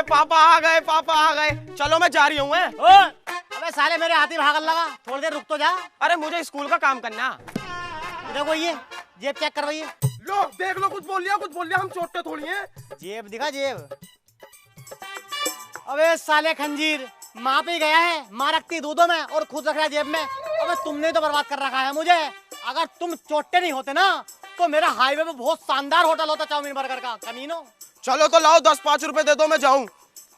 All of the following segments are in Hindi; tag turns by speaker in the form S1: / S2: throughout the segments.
S1: पापा आ गए, पापा आ गए। चलो मैं जा रही हूँ।
S2: अबे साले मेरे हाथी भागल लगा, थोड़ी देर रुक तो जा।
S1: अरे मुझे स्कूल का काम करना।
S2: देखो ये जेब चेक करवाइए।
S1: लो देख लो, कुछ बोल लिया, हम चोटते थोड़ी हैं।
S2: जेब दिखा जेब। अबे साले खंजीर, माँ पे गया है, माँ रखती दूधों में और खुद रख रहा है जेब में। अबे तुमने तो बर्बाद कर रखा है मुझे। अगर तुम चोटे नहीं होते ना तो मेरा हाईवे पे बहुत शानदार होटल होता चाउमीन बर्गर का। कमीनो
S1: चलो तो लाओ 10-5 रुपए दे दो, मैं जाऊँ।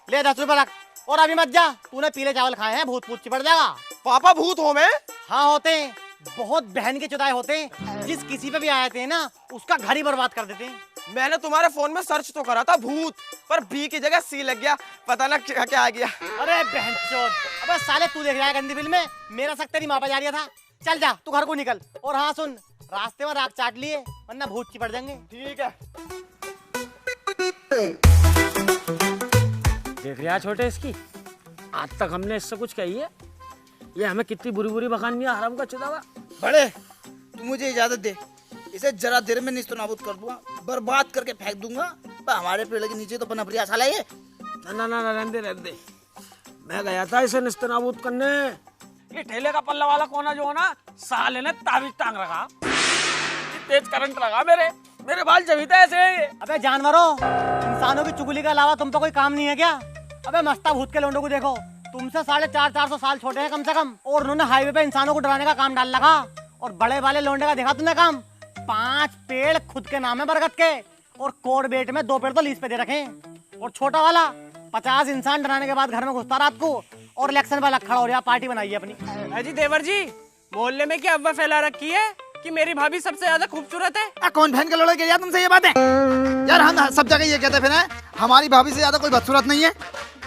S2: ले 10 रुपए रख और अभी मत जा। तूने पीले चावल खाए हैं, भूत चिपट जाएगा।
S1: पापा भूत हो मैं?
S2: हाँ होते हैं, बहुत बहन के चुदाए होते हैं। जिस किसी पे भी आए थे ना उसका घर ही बर्बाद कर देते हैं।
S1: मैंने तुम्हारे फोन में सर्च तो करा था भूत, पर बी की जगह सी लग गया, पता ना क्या क्या आ गया।
S2: अरे बहनचोद, अबे साले तू देख रहा है गंदी फिल्म में, मेरा शक तेरी माँ पे जा रहा था। चल जा तू घर को निकल। और हाँ सुन, रास्ते में राख चाट लिए वरना भूत चिपट जाएंगे।
S1: ठीक है।
S3: देख रहा छोटे इसकी, आज तक हमने इससे कुछ कही है, ये हमें कितनी बुरी बुरी बखान दिया हराम का चुदावा।
S4: बड़े तू मुझे इजाजत दे, इसे जरा देर में निस्तो नाबूद कर दूंगा, बर्बाद करके फेंक दूंगा। हमारे पेड़ के नीचे तो पनपरिया साला ये।
S3: ना रहने दे। मैं गया था इसे निस्तनाबूद करने। ये ठेले का पल्ला वाला कोना जो है ना, साले ने ताबीज टांग रखा, तेज करंट लगा मेरे बाल जमी थे ऐसे।
S2: अबे जानवरों, इंसानों की चुगली के अलावा तुम पे कोई काम नहीं है क्या? अबे मस्ता भूत के लोंडों को देखो, तुमसे 450 साल छोटे हैं कम से कम, और उन्होंने हाईवे पे इंसानों को डराने का काम डाल लगा। और बड़े वाले लोंडे का देखा तुमने काम? 5 पेड़ खुद के नाम है बरगद के, और कोड बेट में 2 पेड़ तो लीज पे दे रखे। और छोटा वाला 50 इंसान डराने के बाद घर में घुसता रात को, और इलेक्शन वाला खड़ा हो रहा, पार्टी बनाई है अपनी।
S1: अजी देवर जी, मोहल्ले में क्या अफवाह फैला रखी है कि मेरी भाभी सबसे ज्यादा खूबसूरत है?
S4: कौन बहन का लड़का यार तुमसे ये बात है? यार हम सब जगह ये कहते फिर हैं, हमारी भाभी से ज्यादा कोई बदसूरत नहीं है।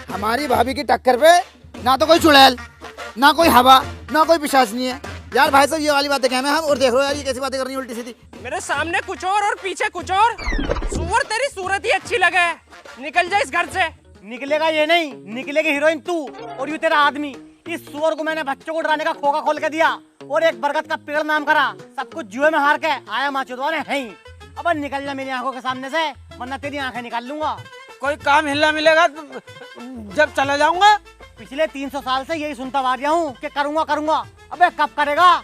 S4: हमारी भाभी की टक्कर पे ना तो कोई चुड़ैल, ना कोई हवा, ना कोई पिशाचनी है। यार भाई साहब ये वाली बातें कहना हम, और देख लो यार ये कैसी बातें करनी उल्टी सीधी।
S1: मेरे सामने कुछ और पीछे कुछ और। सुअर तेरी सूरत ही अच्छी लगे, निकल जा इस घर से।
S2: निकलेगा ये नहीं, निकलेगी हीरोइन तू और ये तेरा आदमी। इस सुअर को मैंने बच्चों को डराने का खोखा खोल के दिया और एक बरगद का पेड़ नाम करा, सब कुछ जुए में हार के आया माचुदवा ने है। अब निकल जा मेरी आंखों के सामने से, वरना तेरी आंखें निकाल लूंगा।
S3: कोई काम हिलना मिलेगा तो जब चला जाऊंगा।
S2: पिछले 300 साल से यही सुनता आ रहा हूँ कि करूंगा। अबे कब करेगा?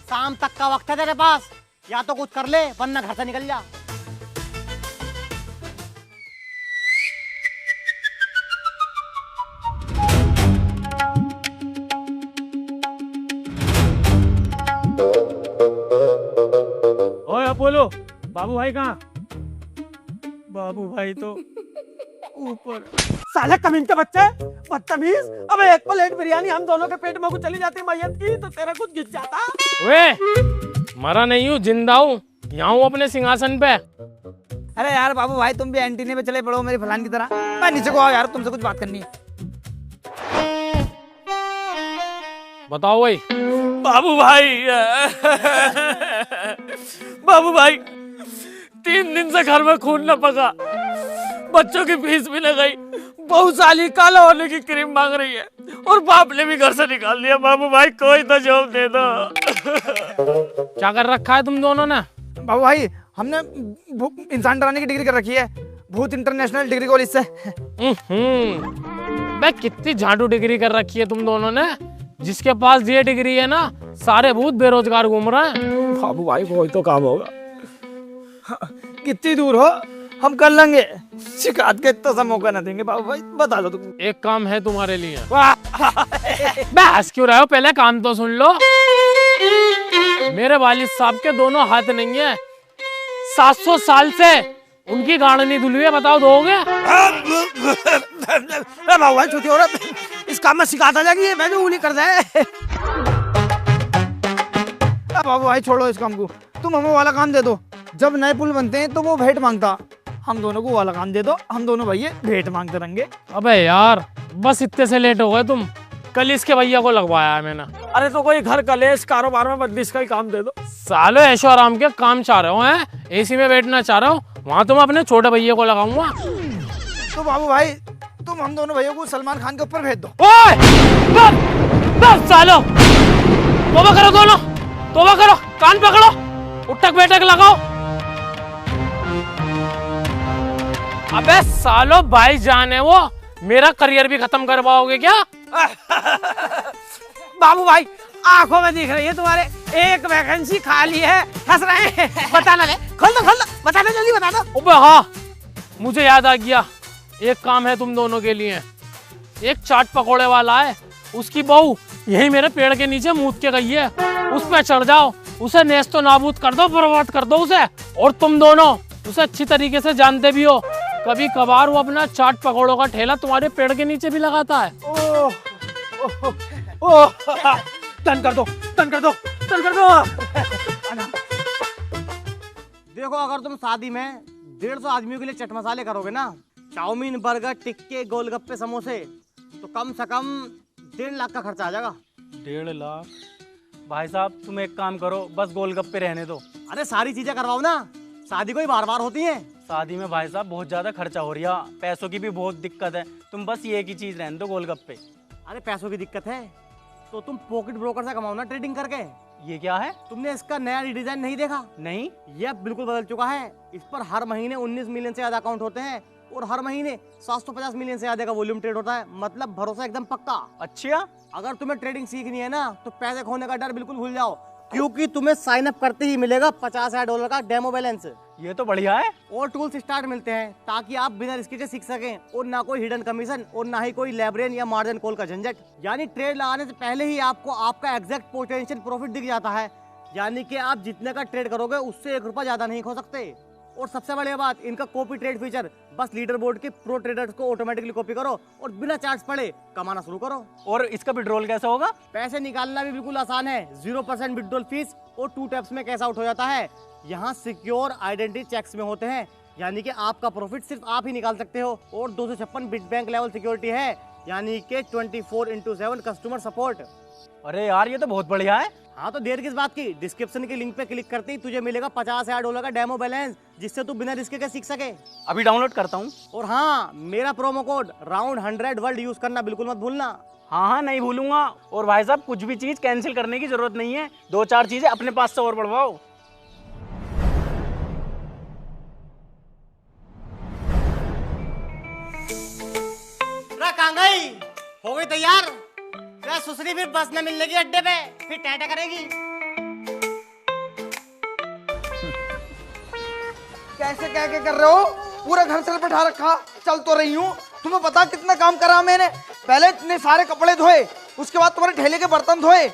S2: शाम तक का वक्त है तेरे पास, या तो कुछ कर ले वरना घर से निकल जा।
S3: ओए अपोलो, बाबू भाई कहाँ? बाबू भाई तो ऊपर।
S2: साले कमीन के बच्चे, बदतमीज। अबे एक प्लेट बिरयानी हम दोनों के पेट में को चली जाती मैयत की तो तेरा कुछ गिर जाता।
S3: वे मरा नहीं हूँ, जिंदा हूँ, यहाँ हूँ अपने सिंहासन पे।
S4: अरे यार बाबू भाई तुम भी एंटीने पे चले पड़ो मेरी फलान की तरह। मैं नीचे को आओ यार, तुमसे कुछ बात करनी है।
S3: बताओ भाई। बाबू भाई 3 दिन से घर में खून न पका, बच्चों की फीस भी न गई, बहू साली काला होने की क्रीम मांग रही है, और बाप ने भी घर से निकाल दिया। बाबू भाई कोई तो जॉब दे दो। क्या कर रखा है तुम दोनों ने?
S4: बाबू भाई हमने इंसान डराने की डिग्री कर रखी है, भूत इंटरनेशनल डिग्री कॉलेज से।
S3: मैं कितनी झाड़ू डिग्री कर रखी है तुम दोनों ने। जिसके पास ये डिग्री है ना, सारे भूत बेरोजगार घूम रहे हैं।
S4: बाबू भाई कोई तो काम होगा। कितनी दूर हो, हम कर लेंगे, शिकायत के इतना सा मौका ना देंगे। बाबू भाई बता दो तुम।
S3: एक काम है तुम्हारे लिए। बस क्यों रहे हो, पहले काम तो सुन लो। मेरे वालिद साहब के दोनों हाथ नहीं है, 700 साल से उनकी गाड़ नहीं धुली है, बताओ दोगे?
S4: बाबू भाई छोटी औरत, इस काम में शिकायत आ जाएगी, मैं जो उंगली कर दे। बाबू भाई छोड़ो इस काम को, तुम हमें वाला काम दे दो। जब नए पुल बनते हैं तो वो भेंट मांगता, हम दोनों को वाला काम दे दो, हम दोनों भैया भेंट मांगते रहेंगे।
S3: अबे यार बस इतने से लेट हो गए तुम, कल इसके भैया को लगवाया है मैंने। अरे तो कोई घर कलेश कारोबार में बदलिश का ही काम दे दो। सालो ऐशो आराम के काम चाह रहे हो हैं, एसी में बैठना चाह रहे हो, वहाँ तो मैं अपने छोटे भैया को लगाऊंगा।
S4: तो बाबू भाई तुम हम दोनों भैया को सलमान खान के ऊपर भेज दो।
S3: ओए बस सालो, तौबा करो दोनों, तौबा करो, कान पकड़ो, उठक बैठक लगाओ। अबे सालो भाईजान है वो, मेरा करियर भी खत्म करवाओगे क्या?
S1: बाबू भाई आंखों में दिख रही है तुम्हारे, एक वैकेंसी खाली है, हंस रहे हैं। बताना ले, खोल दो, बताना जल्दी बताना।
S3: अबे हाँ, मुझे याद आ गया, एक काम है तुम दोनों के लिए। एक चाट पकोड़े वाला है, उसकी बहू यही मेरे पेड़ के नीचे मूत के गई है, उस पे चढ़ जाओ, उसे नेस्तो नाबूद कर दो, बर्बाद कर दो उसे। और तुम दोनों उसे अच्छी तरीके से जानते भी हो, कभी कभार वो अपना चाट पकोड़ों का ठेला तुम्हारे पेड़ के नीचे भी लगाता है।
S1: टर्न कर दो, टर्न कर दो, टर्न कर दो।
S2: देखो, अगर तुम शादी में 150 आदमियों के लिए चट मसाले करोगे ना, चाउमीन, बर्गर, टिक्के, गोलगप्पे, समोसे, तो कम से कम 1.5 लाख का खर्चा आ जाएगा।
S5: 1.5 लाख? भाई साहब तुम एक काम करो, बस गोलगप्पे रहने दो।
S2: अरे सारी चीजें करवाओ ना, शादी कोई बार बार होती है।
S5: शादी में भाई साहब बहुत ज्यादा खर्चा हो रहा, पैसों की भी बहुत दिक्कत है, तुम बस ये एक ही चीज रहने दो, गोलगप्पे।
S2: अरे पैसों की दिक्कत है तो तुम पॉकेट ब्रोकर से कमाओ ना, ट्रेडिंग करके।
S5: ये क्या है?
S2: तुमने इसका नया डिजाइन नहीं देखा?
S5: नहीं।
S2: यह बिल्कुल बदल चुका है। इस पर हर महीने 19 मिलियन से ज्यादा अकाउंट होते हैं और हर महीने 750 मिलियन से ज्यादा का वॉल्यूम ट्रेड होता है। मतलब भरोसा एकदम पक्का।
S5: अच्छा,
S2: अगर तुम्हें ट्रेडिंग सीखनी है ना, तो पैसे खोने का डर बिल्कुल भूल जाओ, क्योंकि तुम्हें साइन अप करते ही मिलेगा $50,000 का डेमो बैलेंस।
S5: ये तो बढ़िया है।
S2: और टूल्स स्टार्ट मिलते हैं ताकि आप बिना रिस्क के सीख सकें, और ना कोई हिडन कमीशन और ना ही कोई लेबरेन या मार्जिन कॉल का झंझट। यानी ट्रेड लगाने से पहले ही आपको आपका एग्जैक्ट पोटेंशियल प्रॉफिट दिख जाता है, यानी कि आप जितने का ट्रेड करोगे उससे 1 रुपया ज्यादा नहीं खो सकते। और सबसे बड़ी बात, इनका कॉपी ट्रेड फीचर, बस लीडर बोर्ड के प्रो ट्रेडर्स को ऑटोमेटिकली कॉपी करो और बिना चार्ज पड़े कमाना शुरू करो।
S5: और इसका विड्रॉल कैसे होगा?
S2: पैसे निकालना भी बिल्कुल आसान है, 0% विड्रॉल फीस और 2 टैप्स में कैश आउट हो जाता है। यहाँ सिक्योर आइडेंटिटी चेक्स में होते हैं, यानी कि आपका प्रॉफिट सिर्फ आप ही निकाल सकते हो। और 256 बिट बैंक लेवल सिक्योरिटी है, यानी कि 24/7 कस्टमर सपोर्ट।
S5: अरे यार ये तो बहुत बढ़िया है।
S2: हाँ तो देर किस बात की, डिस्क्रिप्शन के लिंक पे क्लिक करते ही तुझे मिलेगा $50,000 का डेमो बैलेंस, जिससे तू बिना रिस्क के सीख सके।
S5: अभी डाउनलोड करता हूँ।
S2: और हाँ, मेरा promo code round100 world use करना बिल्कुल मत भूलना।
S5: हाँ हाँ नहीं भूलूंगा। और भाई साहब कुछ भी चीज कैंसिल करने की जरूरत नहीं है, 2-4 चीजें अपने पास से और बढ़वाओ।
S2: कहाँ गई? हो गई तैयार? सुसरी फिर बस न मिलने की अड्डे पे, फिर टैटा करेगी।
S4: कैसे क्या क्या कर रहे हो? पूरा घर सर पे उठा रखा, चल तो रही हूँ। तुम्हें पता कितना काम करा मैंने? पहले इतने सारे कपड़े धोए, उसके बाद तुम्हारे ठेले के बर्तन धोए,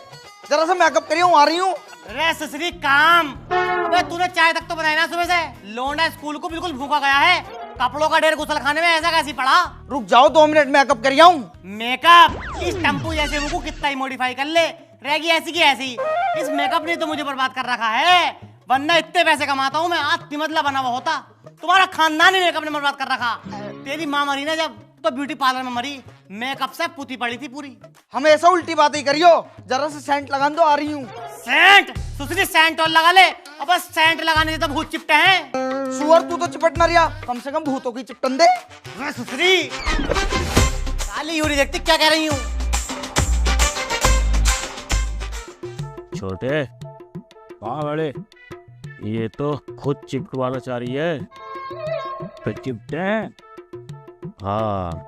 S4: जरा सा मेकअप करिए, आ रही हूँ।
S2: अरे सुसरी काम, अबे तूने चाय तक तो बनाई ना सुबह से। लोंडा स्कूल को बिल्कुल भूखा गया है, कपड़ों का ढेर गुसल खाने में ऐसा कैसी पड़ा।
S4: रुक जाओ 2 मिनट, मेकअप कर आऊं।
S2: मेकअप इस टम्पू जैसे मुंह को कितना ही मॉडिफाई कर ले, रहेगी ऐसी की ऐसी। इस मेकअप ने तो मुझे बर्बाद कर रखा है, वरना इतने पैसे कमाता हूँ मैं, आज तिमतला बना हुआ होता। तुम्हारा खानदान ही मेकअप ने बर्बाद कर रखा। तेरी माँ मरी ना जब, तो ब्यूटी पार्लर में मरी, मेकअप से पुती पड़ी थी पूरी।
S4: हमेशा उल्टी बातें करियो, जरा सा सेंट लगा दो, आ रही हूँ।
S2: सेंट? सुसरी सेंट और लगा ले। अब सेंट लगाने से तो भूत चिपटे हैं।
S4: सुअर तू तो चिपट ना रिया, कम से कम भूतों की चिपटन दे।
S2: सुसरी काली यूरी देखती क्या कह रही हूँ।
S3: छोटे कहाँ बड़े, ये तो खुद चिपकवाना चाह रही है, फिर चिपटे हैं। हाँ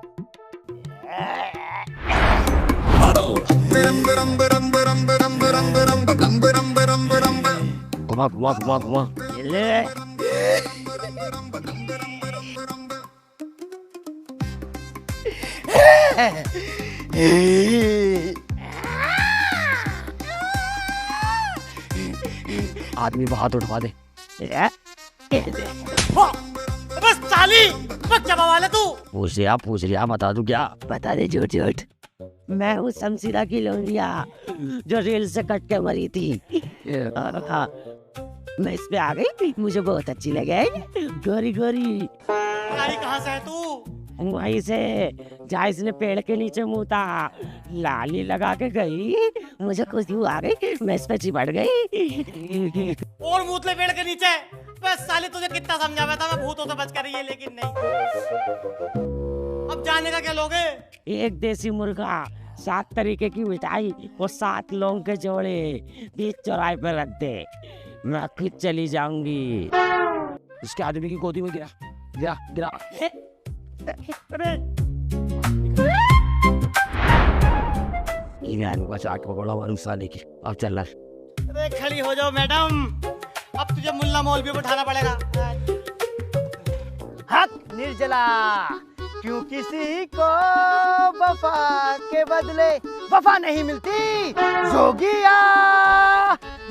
S3: घुमा घुमा घुमा घुमा, ये ले। आदमी हाथ उठवा दे।
S2: बस चाली बच्चा वाला तू।
S3: पूछ लिया बता दूं क्या?
S6: बता दे झूठ झूठ। मैं हूँ शमशीरा की लौंडिया जो रेल से कट के मरी थी। हाँ, मैं इस पे आ गई, मुझे बहुत अच्छी लगे। गोरी गोरी
S2: कहाँ से है तू?
S6: वहीं से जहाँ इसने पेड़ के नीचे मुँह था, लाली लगा के गई, मुझे खुशबू आ गई, मैं इस पे चिपट गई।
S2: और मूतले पेड़ के नीचे? बस साली तुझे कितना समझाया था मैं भूतों से बच कर रही है, लेकिन नहीं। अब जाने का क्या लोगे?
S6: एक देसी मुर्गा 7 तरीके की मिठाई और 7 लौंग के जोड़े बीच चौराहे पर रख दे, मैं खुद चली जाऊंगी।
S1: इसके आदमी की गोदी में गिरा गिरा गिरा।
S6: ईरान का चाट पकौड़ा वाली साले की। अब चल रहा।
S2: अरे खड़ी हो जाओ मैडम, अब तुझे मुल्ला मौलवी को उठाना पड़ेगा। हक निर्जला, क्यों किसी को वफा के बदले वफा नहीं मिलती। जोगिया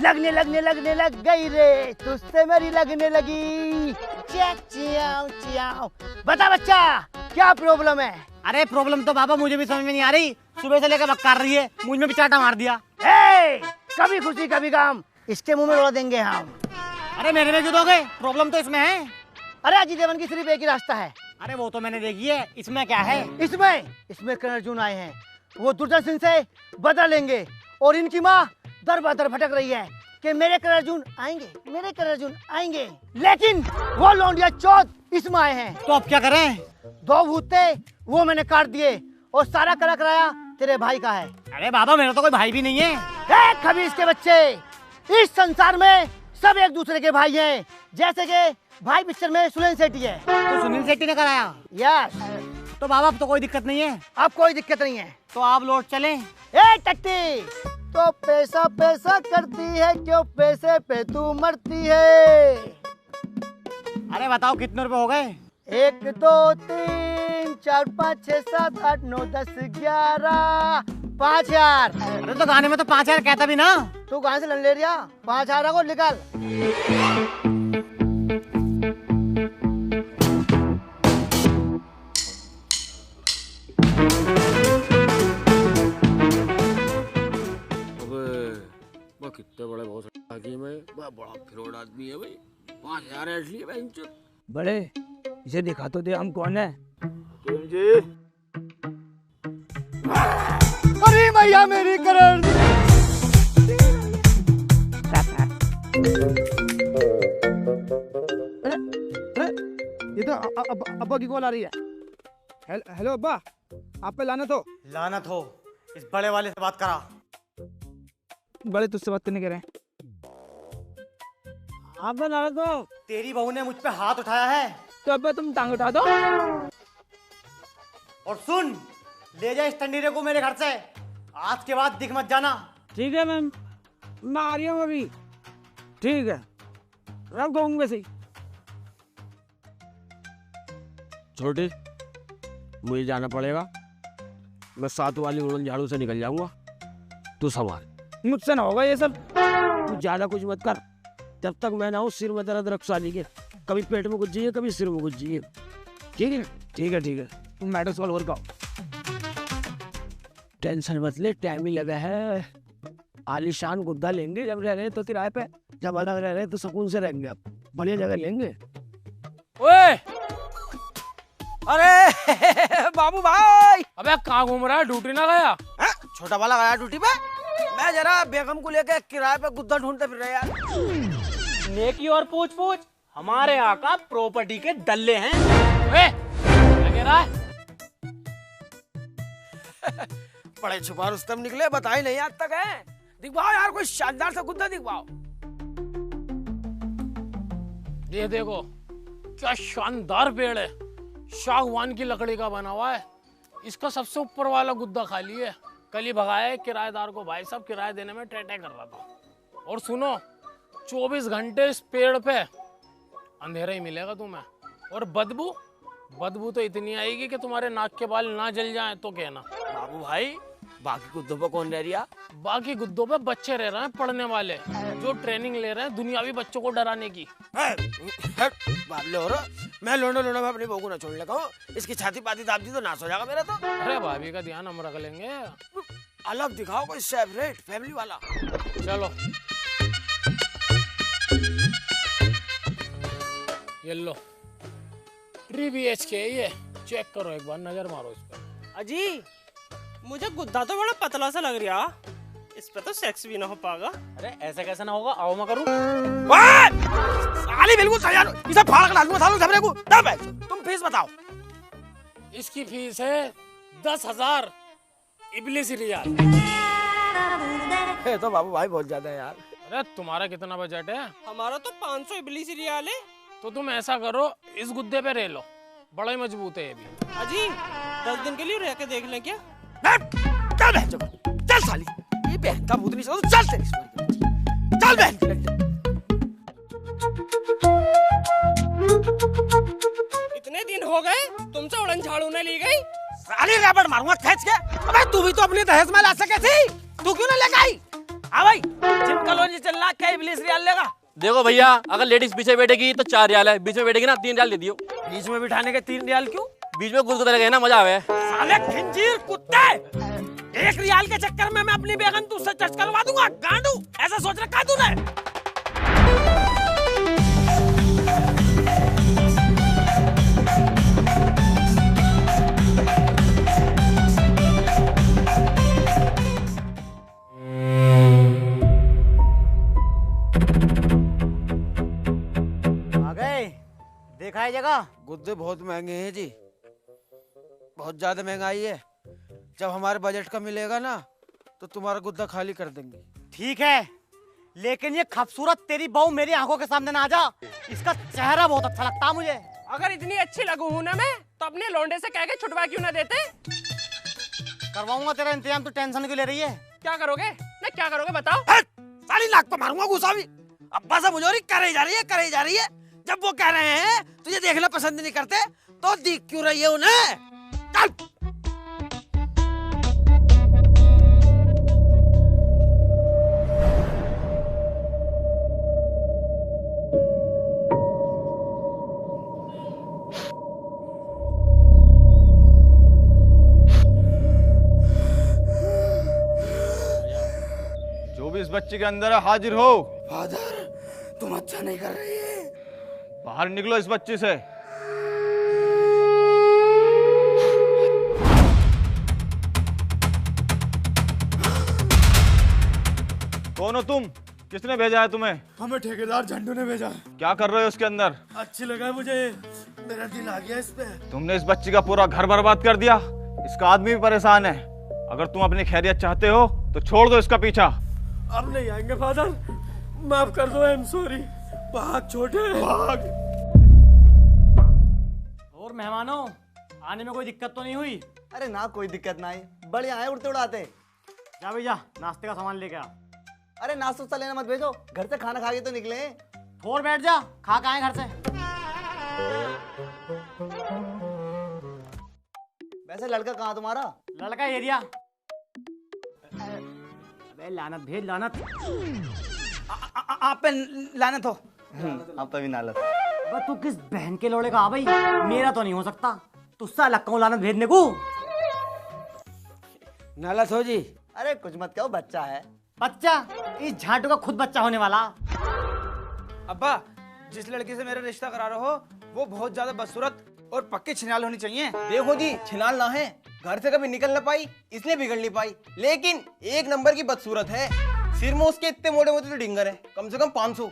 S2: लगने लग गई रे, तुझसे मेरी लगने लगी। Chiao Chiao. बता बच्चा, क्या प्रॉब्लम है? अरे प्रॉब्लम तो बाबा मुझे भी समझ में नहीं आ रही। सुबह से लेकर बक्कार रही है, मुझ में भी चाटा मार दिया। कभी खुशी कभी गम, इसके मुंह में उड़ा देंगे हम। अरे मेरे में क्यों दोगे? प्रॉब्लम तो इसमें है। अरे अजय देवगन की सिर्फ एक ही रास्ता है। अरे वो तो मैंने देखी है, इसमें क्या है? इसमें करण अर्जुन आए हैं, वो दुर्जन सिंह से बदला लेंगे। और इनकी माँ दर बदर भटक रही है कि मेरे करण अर्जुन आएंगे, लेकिन वो लौंडिया चौथ इसमें आए हैं। तो अब क्या करें? 2 भूत थे, वो मैंने काट दिए और सारा करा कराया तेरे भाई का है। अरे बाबा मेरा तो कोई भाई भी नहीं है। खबीस के बच्चे, इस संसार में सब एक दूसरे के भाई हैं। जैसे कि भाई पिक्चर में सुनील शेट्टी है, तो सुनील शेट्टी ने कराया। यस। तो बाबा अब तो कोई दिक्कत नहीं है। अब कोई दिक्कत नहीं है, तो आप लौट चलें। टट्टी, तो पैसा पैसा करती है, क्यों पैसे पे तू मरती है? अरे बताओ कितने रुपए हो गए? 1 2 3 4 5 6 7 8 9 10 11 5,000। अरे तो गाने में तो 5,000 कहता भी ना। तू कहाँ से लन ले रिया? 5,000 को निकाल।
S3: कितने बड़े बहुत बड़ा फिरोड आदमी है भाई। 5,000 ऐड लिए भाई।
S1: बड़े इसे दिखा तो दे, हम कौन है?
S3: तुम जी।
S2: अरे भैया मेरी करण।
S4: ये तो अब्बा की कॉल आ रही है। हेलो अब्बा, आप पे लानत हो।
S2: लानत हो, इस बड़े वाले से बात करा।
S4: बड़े तुझसे बात करने कह रहे हैं।
S1: आप बना रहे तो
S2: तेरी बहू ने मुझ पे हाथ उठाया है।
S1: तो अब तुम टांग उठा दो।
S2: और सुन, ले जा इस टंडीरे को मेरे घर से। आज के बाद दिख मत जाना।
S1: ठीक है मैम, मैं आ रही हूँ अभी। ठीक है, रख दूंगा सही।
S3: छोटे, मुझे जाना पड़ेगा। मैं 7 वाली उड़न झाड़ू से निकल जाऊंगा, तू संभाल।
S1: मुझसे ना होगा ये सब। तू ज्यादा कुछ मत कर, जब तक मैं ना हूँ सिर में दर्द रख साली के। कभी पेट में कुछ चाहिए, कभी सिर में कुछ चाहिए। ठीक है ठीक है ठीक है, तुम मैटर सॉल्व कर पाओ। टेंशन मत ले, टाइम ही लगा है। आलीशान गुद्दा लेंगे जब रह रहे तो किराए पे, जब अलग रह रहे तो सुकून से रहेंगे। अब बढ़िया जगह लेंगे। ओए अरे बाबू भाई,
S3: अबे कहाँ घूम रहा है? ड्यूटी ना गया?
S1: छोटा वाला गया ड्यूटी पे। मैं जरा बेगम को लेके किराए पे गुद्दा ढूंढते फिर रहे यार।
S5: नेकी और पूछ पूछ, हमारे यहाँ का प्रॉपर्टी के दल्ले हैं।
S3: क्या कह रहा है?
S1: बड़े छुपा रुस्तम निकले, बताई नहीं आज तक है। दिखवाओ यार कोई शानदार सा गुद्दा दिखवाओ।
S3: ये देखो क्या शानदार पेड़ है, सागवान की लकड़ी का बना हुआ है। इसका सबसे ऊपर वाला गुद्दा खाली है। कल ही भगाया है किराएदार को। भाई साहब किराया देने में टेटे कर रहा था। और सुनो, 24 घंटे इस पेड़ पे अंधेरा ही मिलेगा तुम्हें। और बदबू तो इतनी आएगी कि तुम्हारे नाक के बाल ना जल जाएं तो कहना।
S1: बाबू भाई, बाकी गुद्दों पे कौन रह रिया?
S3: बाकी गुद्दों पे बच्चे रह रहे हैं, पढ़ने वाले, जो ट्रेनिंग ले रहे हैं दुनियावी बच्चों को डराने की।
S1: बाबले हो रहा, मैं लोंडो में अपनी बहू को ना छोड़ लगा हूँ। इसकी छाती पाती दाब दी तो नाश हो जाएगा मेरा तो।
S3: अरे भाभी का ध्यान हम रख लेंगे।
S1: अलग दिखाओ कोई सेपरेट फैमिली वाला।
S3: चलो ये लो, 3 BHK ये चेक करो, एक बार नजर मारो इस पर।
S7: अजी मुझे गुद्दा तो बड़ा पतला सा लग रहा, इस पे तो सेक्स भी ना हो पाएगा।
S5: अरे ऐसा कैसे ना होगा, आओ मैं करूं।
S1: साली बिल्कुल सही यार, इसे फाड़ के डाल दूंगा सालों झपरे को। तुम फीस बताओ।
S3: इसकी फीस है 10,000। इबलिस रियाल।
S1: ये तो बाबू भाई बहुत ज्यादा है यार।
S3: अरे तुम्हारा कितना बजट है?
S7: हमारा तो 500 इबलीस रियाल है।
S3: तो तुम ऐसा करो, इस गुद्दे पे रह लो, बड़ा ही मजबूत है ये भी।
S7: अजी 10 दिन के लिए रह के देख लें क्या?
S1: चल बहन चल साली, ये बहन का भूत नहीं चल तेरी चल बहन।
S7: इतने दिन हो गए तुमसे उड़न झाड़ू ने ली गई।
S1: साली रबड़ मारूंगा खींच के। अबे तू भी तो अपनी दहेज में ला सके थी, तू क्यों ना लेके आई? हाँ भाई, जिम कॉलोनी चल रहा, क्या इबलीस रियाल लेगा?
S8: देखो भैया, अगर लेडीज पीछे बैठेगी तो 4 रियाल है, बीच में बैठेगी ना 3 रियाल दे दियो।
S1: बीच में बिठाने के 3 रियाल क्यों?
S8: बीच में गुदगुदा लगे ना, मजा आवे।
S1: साले खिंजीर कुत्ते, 1 रियाल के चक्कर में मैं अपनी बेगम तुझसे टच करवा दूंगा। गांडू, ऐसा सोच रखा तूने?
S2: देखा है जगह?
S1: गुद्दे बहुत महंगे हैं जी, बहुत ज्यादा महंगाई है। जब हमारे बजट का मिलेगा ना तो तुम्हारा गुद्दा खाली कर देंगे।
S2: ठीक है, लेकिन ये खूबसूरत तेरी बहू मेरी आंखों के सामने ना आ जा। इसका चेहरा बहुत अच्छा लगता है मुझे।
S7: अगर इतनी अच्छी लगू हूं ना मैं, तो अपने लौंडे से कह के छुटवा क्यों ना देते?
S2: करवाऊंगा तेरा इंतजाम, तू टेंशन क्यों ले रही है?
S7: क्या करोगे ना, क्या करोगे बताओ?
S1: साली नाक पे मारूंगा गुस्सा भी। अब्बा से मुझे करे जा रही है। जब वो कह रहे हैं तुझे देखना पसंद नहीं करते तो दिख क्यों रही है उन्हें? चल।
S9: जो भी इस बच्चे के अंदर है हाजिर हो।
S1: फादर, तुम अच्छा नहीं कर रही है।
S9: बाहर निकलो इस बच्चे से। कौन हो तुम? किसने भेजा है तुम्हें?
S1: हमें ठेकेदार झंडू ने भेजा।
S9: क्या कर रहे हो इसके अंदर?
S1: अच्छी लगा है मुझे, मेरा दिल आ गया इस पे।
S9: तुमने इस बच्ची का पूरा घर बर्बाद कर दिया। इसका आदमी भी परेशान है। अगर तुम अपनी खैरियत चाहते हो तो छोड़ दो इसका पीछा।
S1: अब नहीं आएंगे फादर, माफ कर दो। I am sorry. भाग छोटे भाग।
S2: और मेहमानों, आने में कोई दिक्कत तो नहीं हुई?
S4: अरे ना, कोई दिक्कत ना आई, बढ़िया है, उड़ते उड़ाते।
S2: जा भैया, नाश्ते का सामान लेके आ।
S4: अरे नाश्ता लेना मत भेजो, घर से खाना खा के तो निकले।
S2: और बैठ जा, खा के आए घर से।
S4: वैसे लड़का कहाँ तुम्हारा?
S2: लड़का एरिया। अबे लानत भेज लानत।
S4: आप पे लानत हो। आप पे भी नालत।
S2: अबे तू किस बहन के लोड़े का? आ भाई, मेरा तो नहीं हो सकता, तुझसे अलग कहूँ लानत भेजने को।
S1: नालत हो जी।
S4: अरे कुछ मत कहो, बच्चा है।
S2: बच्चा? इस झाटू का खुद बच्चा होने वाला।
S4: अब्बा, जिस लड़की से मेरा रिश्ता करा रहे हो वो बहुत ज्यादा बदसूरत और पक्की छिनाल होनी चाहिए।
S10: देखो जी, छिनाल ना है, घर से कभी निकल ना पाई इसलिए बिगड़ नहीं पाई, लेकिन 1 नंबर की बदसूरत है। सिर में उसके इतने मोटे मोटे तो डिंगर है, कम से कम 500।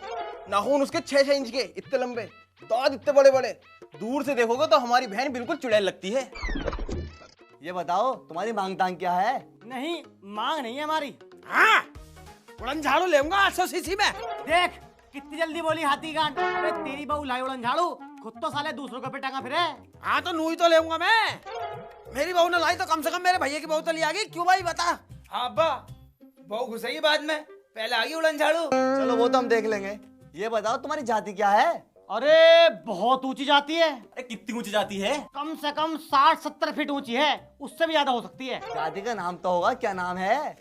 S10: नाखून उसके 6-6 इंच के, इतने लंबे, दांत इतने बड़े बड़े। दूर से देखोगे तो हमारी बहन बिल्कुल चुड़ैल लगती है।
S4: ये बताओ तुम्हारी मांग तांग क्या है?
S2: नहीं, मांग नहीं है हमारी।
S1: हाँ, उड़न झाड़ू लेऊंगा 800 सीसी में।
S2: देख कितनी जल्दी बोली हाथी गांड। अबे तेरी बहू लाई उड़न झाड़ू, खुद तो साले दूसरों के पे टंगा फिरे।
S1: हाँ तो नू ही तो लेऊंगा मैं। मेरी बहू ने लाई तो कम से कम मेरे भैया की बहू तो ले आ गई। क्यों भाई बता?
S4: हाँ अब्बा, बहू घुसेगी बाद में, पहले आ गई उड़न झाड़ू। चलो वो तो हम देख लेंगे। ये बताओ तुम्हारी जाति क्या है?
S2: अरे बहुत ऊंची जाती है।
S10: अरे कितनी ऊंची जाती है?
S2: कम से कम 60-70 फीट ऊंची है, उससे भी ज्यादा हो सकती है।
S4: जाति का नाम तो होगा, क्या नाम है?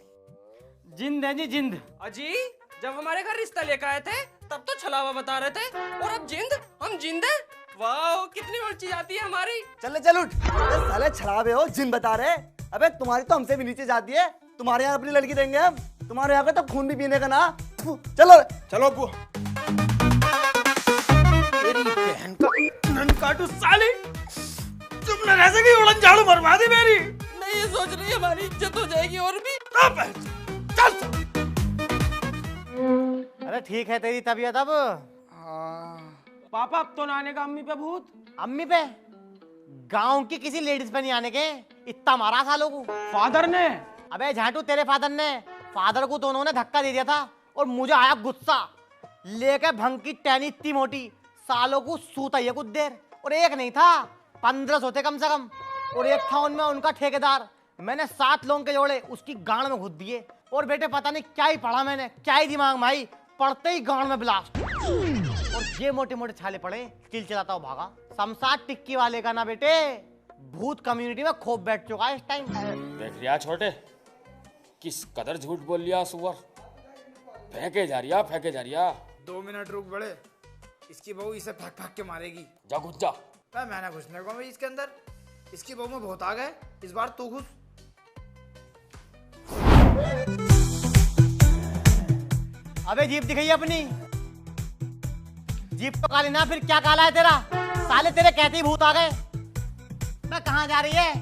S2: जिंद है जी, जिंद।
S7: अजी जब हमारे घर रिश्ता लेकर आए थे तब तो छलावा बता रहे थे, और अब जिंद? हम जिंद है? वाह, कितनी ऊंची जाती है हमारी।
S4: चल उठ। अबे साले छलावे हो, जिन बता रहे। अबे तुम्हारी तो हमसे भी नीचे जाती है। तुम्हारे यहाँ अपनी लड़की देंगे हम, तुम्हारे यहाँ का तो खून भी पीने का ना। चलो
S10: चलो अब्बू।
S1: तेरी बहन का ननकाटू साली, तुमने ऐसे की उड़न झाड़ू मरवा दी मेरी।
S7: मैं ये सोच रही हमारी इज्जत हो जाएगी और भी।
S1: चल।
S2: अरे ठीक है तेरी तबीयत अब।
S3: पापा अब तो ना आने का अम्मी पे भूत।
S2: अम्मी पे? गांव की किसी लेडीज पे नहीं आने के, इतना मारा सालों को।
S3: फादर ने
S2: अबे झाटू, तेरे फादर को तो उन्होंने धक्का दे दिया था और मुझे आया गुस्सा। लेके भंग की टहनी इतनी मोटी, सालों को सूता ये कुछ देर। और एक नहीं था, 15 होते कम से कम। और एक था उनमें उनका ठेकेदार। मैंने 7 लोगों के जोड़े उसकी गांड में घुस दिए। और बेटे पता नहीं क्या ही पढ़ा मैंने, क्या ही दिमाग में आई, पढ़ते ही गांड में ब्लास्ट। और ये मोटे मोटे छाले पड़े, चिल चलाता हुआ भागा। शमशाद टिक्की वाले का ना बेटे भूत कम्युनिटी में खोप बैठ चुका है इस टाइम।
S3: देख रिया छोटे, किस कदर झूठ बोल लिया सुअर। फेंके जा रिया।
S4: 2 मिनट रुक बड़े, इसकी बहू इसे फेंक के मारेगी।
S3: जा घुस जा।
S4: मैंने घुसने को इसके अंदर, इसकी बहू में बहुत आ गए। इस बार तू घुस।
S2: अबे जीप दिखाई अपनी। जीप तो काली ना, फिर क्या काला है तेरा? साले तेरे कहते ही भूत आ गए। मैं कहाँ जा रही है?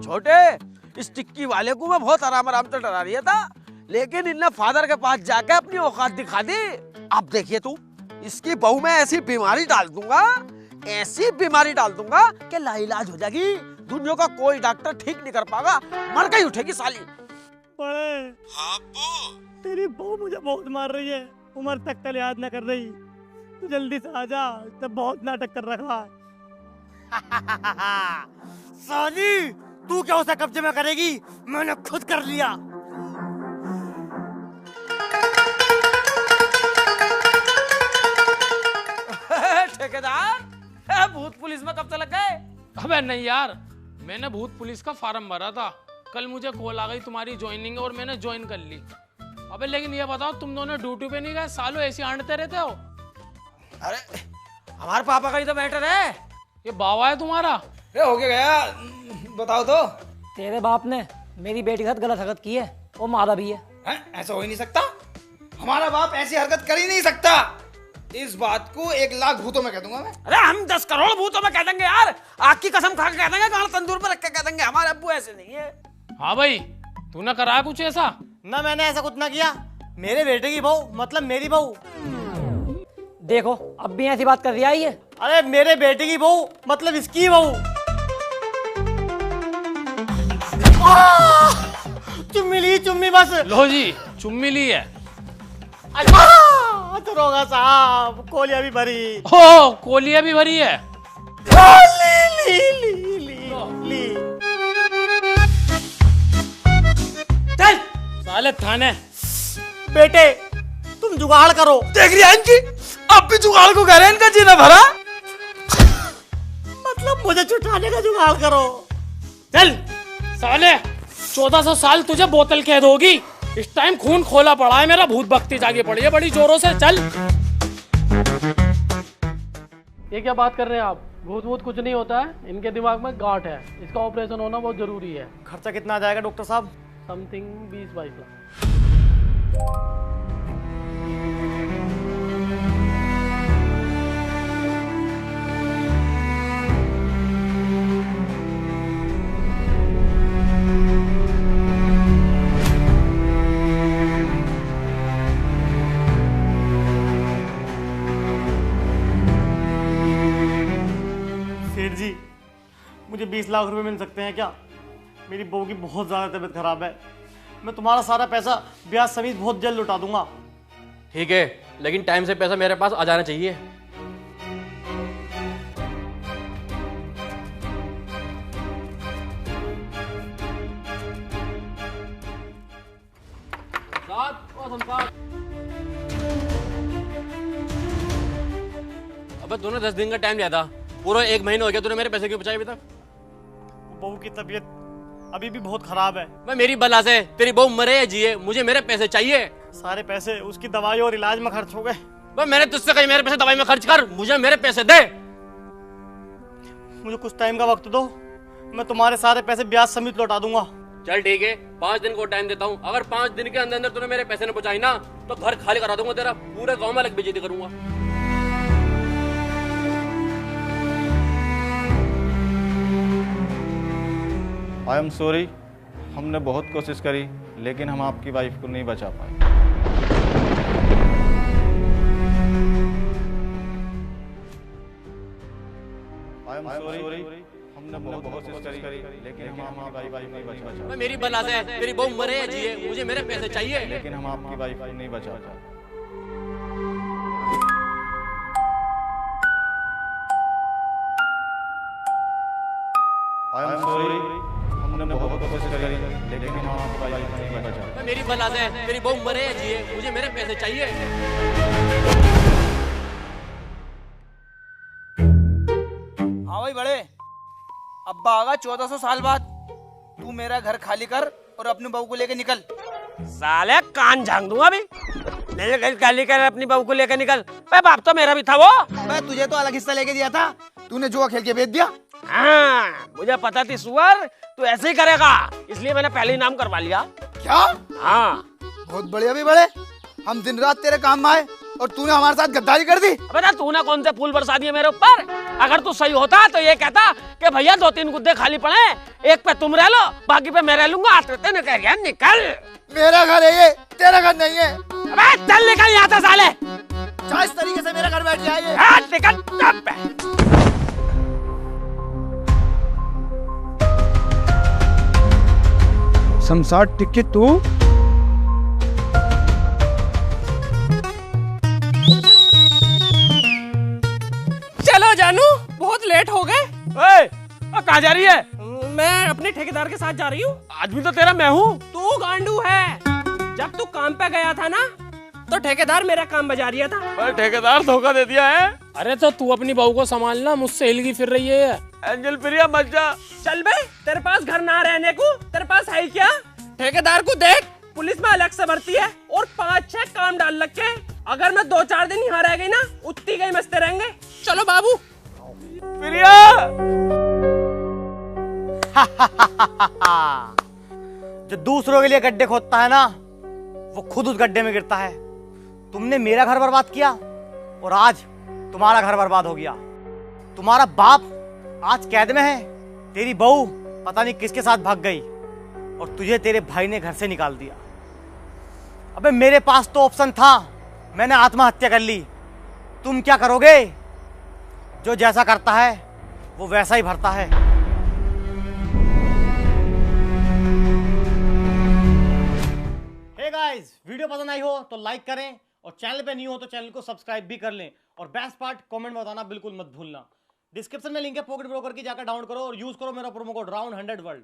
S1: छोटे, इस टिक्की वाले को मैं बहुत आराम से डरा रही था, लेकिन इनने फादर के पास जाके अपनी औकात दिखा दी। अब देखिए तू, इसकी बहू में ऐसी बीमारी डाल दूंगा कि लाइलाज हो जाएगी। दुनिया का कोई डॉक्टर ठीक नहीं कर पाएगा, मर गई उठेगी साली।
S2: तेरी बहू मुझे बहुत मार रही है, उम्र तक का याद न कर रही। तू जल्दी से आ जा, तब बहुत नाटक कर रखा है। साली, तू क्या उसे कब्जे में करेगी? मैंने खुद कर लिया।
S1: ठेकेदार, भूत पुलिस में कब से लग गए?
S3: अबे नहीं यार, मैंने भूत पुलिस का फॉर्म भरा था। कल मुझे कॉल आ गई तुम्हारी ज्वाइनिंग और मैंने ज्वाइन कर ली। अबे लेकिन ये बताओ, तुम दोनों ड्यूटी पे नहीं गए? सालों ऐसे आंटते रहते हो।
S1: अरे हमारे पापा का ही तो मैटर है।
S3: ये बावा है तुम्हारा?
S4: हो गया, बताओ तो।
S11: तेरे बाप ने मेरी बेटी के साथ गलत हरकत की है और मारा भी है।
S4: ऐसा हो ही नहीं सकता। हमारा बाप ऐसी हरकत कर ही नहीं सकता। इस बात को 1 लाख भूतों में कह दूंगा मैं।
S1: अरे हम 10 करोड़ भूतों में कह देंगे यार। आग की कसम खा के कह देंगे, गाल तंदूर पर रख के कह देंगे। हमारे अब्बू ऐसे नहीं है।
S3: हाँ भाई, तूने करा कुछ ऐसा?
S2: ना, मैंने ऐसा कुछ ना किया। मेरे बेटे की बहू मतलब मेरी बहू।
S11: देखो, अब भी ऐसी बात कर रही है ये।
S2: अरे मेरे बेटे की बहू मतलब इसकी बहू। चुम्मी बस।
S3: लो जी, चुम्मी ली है।
S2: दरोगा साहब, कोलिया भी भरी।
S3: हो, कोलिया भी भरी है।
S2: ली।
S3: चल साले थाने।
S2: बेटे तुम जुगाड़ करो।
S1: देख रही है इनकी, अब भी जुगाड़ को कह रहे हैं, इनका जीना भरा।
S2: मतलब मुझे छुटाने का जुगाड़ करो।
S3: चल साले, 1400 साल तुझे बोतल कैद होगी। इस टाइम खून खोला पड़ा है मेरा, भूत भक्ति जागी पड़ी है बड़ी जोरों से। चल। ये क्या बात कर रहे हैं आप? भूत कुछ नहीं होता है, इनके दिमाग में गांठ है। इसका ऑपरेशन होना बहुत जरूरी है।
S2: खर्चा कितना आ जाएगा डॉक्टर साहब?
S3: समथिंग 20-22 लाख।
S2: सेठ जी, मुझे 20 लाख रुपए मिल सकते हैं क्या? मेरी बहू की बहुत ज़्यादा तबीयत खराब है। मैं तुम्हारा सारा पैसा ब्याज समेत बहुत जल्द लौटा दूंगा।
S8: ठीक है, लेकिन टाइम से पैसा मेरे पास आ जाना चाहिए। अबे तूने 10 दिन का टाइम लिया था, पूरा 1 महीना हो गया। तूने मेरे पैसे क्यों बचाए अभी तक?
S2: बहू की तबीयत अभी भी बहुत खराब है।
S8: मैं मेरी बला से तेरी बहू मरे या जिए, मुझे मेरे पैसे चाहिए।
S2: सारे पैसे उसकी दवाई और इलाज में खर्च हो गए।
S8: मैंने तुझसे कही मेरे पैसे दवाई में खर्च कर, मुझे मेरे पैसे दे।
S2: मुझे कुछ टाइम का वक्त दो, मैं तुम्हारे सारे पैसे ब्याज समेत लौटा दूंगा।
S8: चल ठीक है, 5 दिन को टाइम देता हूँ। अगर 5 दिन के अंदर अंदर तूने मेरे पैसे न पहुंचाई ना, तो घर खाली करा दूंगा तेरा, पूरे गांव में अलग बेइज्जती करूंगा।
S9: आई एम सॉरी, हमने बहुत कोशिश करी लेकिन हम आपकी वाइफ को नहीं बचा पाए। आई एम सॉरी, हमने बहुत कोशिश करी लेकिन हम आपकी वाइफ को नहीं बचा पाए।
S8: मेरी बला से मेरी बहू मरे या जिए, मुझे मेरे पैसे चाहिए।
S9: लेकिन हम आपकी वाइफ को नहीं बचा पाए। आई एम सॉरी, हमने बहुत कोशिश करी लेकिन हम आपकी वाइफ को नहीं बचा पाए।
S8: मेरी बला से मेरी बहू मरे या जिए, मुझे मेरे पैसे चाहिए।
S4: हाँ भाई बड़े, अब्बा आगा 1400 साल बाद। तू मेरा घर खाली कर और अपनी बहू को लेके निकल।
S1: साले कान झांग दूंगा अभी। मेरे घर खाली कर, अपनी बहू को लेकर निकल। बाप तो मेरा भी था वो।
S4: मैं तुझे तो अलग हिस्सा लेके दिया था, तूने जुआ खेल के बेच दिया।
S1: हाँ, मुझे पता थी सुअर तू ऐसे ही करेगा, इसलिए मैंने पहले ही नाम करवा लिया।
S4: क्या?
S1: हाँ,
S4: बहुत बढ़िया भी बड़े, हम दिन रात तेरे काम में आए और तूने हमारे साथ गद्दारी कर दी।
S1: अबे तूने कौन से फूल बरसा दिए मेरे ऊपर? अगर तू सही होता तो ये कहता कि भैया 2-3 गुद्दे खाली पड़े, एक पे तुम रह लो, बाकी पे मैं रह लूंगा। आते न कह रहा निकल।
S4: मेरा घर है ये, तेरा घर नहीं है।
S1: अबे चल निकल यहाँ से साले।
S4: क्या इस तरीके से मेरा घर बैठ गया ये?
S1: हाँ, निकल।
S12: शमशाद टिकट तू
S7: चलो जानू, बहुत लेट हो गए।
S1: कहाँ जा रही है?
S7: मैं अपने ठेकेदार के साथ जा रही हूँ।
S1: आदमी तो तेरा मैं हूँ।
S7: तू गांडू है। जब तू काम पे गया था ना, तो ठेकेदार मेरा काम बजा रिया था।
S1: ठेकेदार धोखा दे दिया है।
S3: अरे तो तू अपनी बहू को संभालना, मुझसे हिलगी फिर रही है।
S1: एंजल प्रिया मत जा।
S7: चल बे, तेरे पास घर ना रहने को तेरे पास है क्या? ठेकेदार को देख, पुलिस में अलग से भर्ती है और 5-6 काम डाल रखे। अगर मैं 2-4 दिन यहाँ रह गई ना, उतनी गई मस्ते रहेंगे। चलो बाबू।
S1: प्रिया।
S2: जो दूसरों के लिए गड्ढे खोदता है ना, वो खुद उस गड्ढे में गिरता है। तुमने मेरा घर बर्बाद किया और आज तुम्हारा घर बर्बाद हो गया। तुम्हारा बाप आज कैद में है, तेरी बहू पता नहीं किसके साथ भाग गई और तुझे तेरे भाई ने घर से निकाल दिया। अबे मेरे पास तो ऑप्शन था, मैंने आत्महत्या कर ली। तुम क्या करोगे? जो जैसा करता है वो वैसा ही भरता है। हे गाइस, वीडियो पसंद आई हो तो लाइक करें और चैनल पे न्यू हो तो चैनल को सब्सक्राइब भी कर लें। और बेस्ट पार्ट कमेंट में बताना बिल्कुल मत भूलना। डिस्क्रिप्शन में लिंक है पॉकेट ब्रोकर की, जाकर डाउनलोड करो और यूज करो मेरा प्रोमो कोड राउंड 100 वर्ल्ड।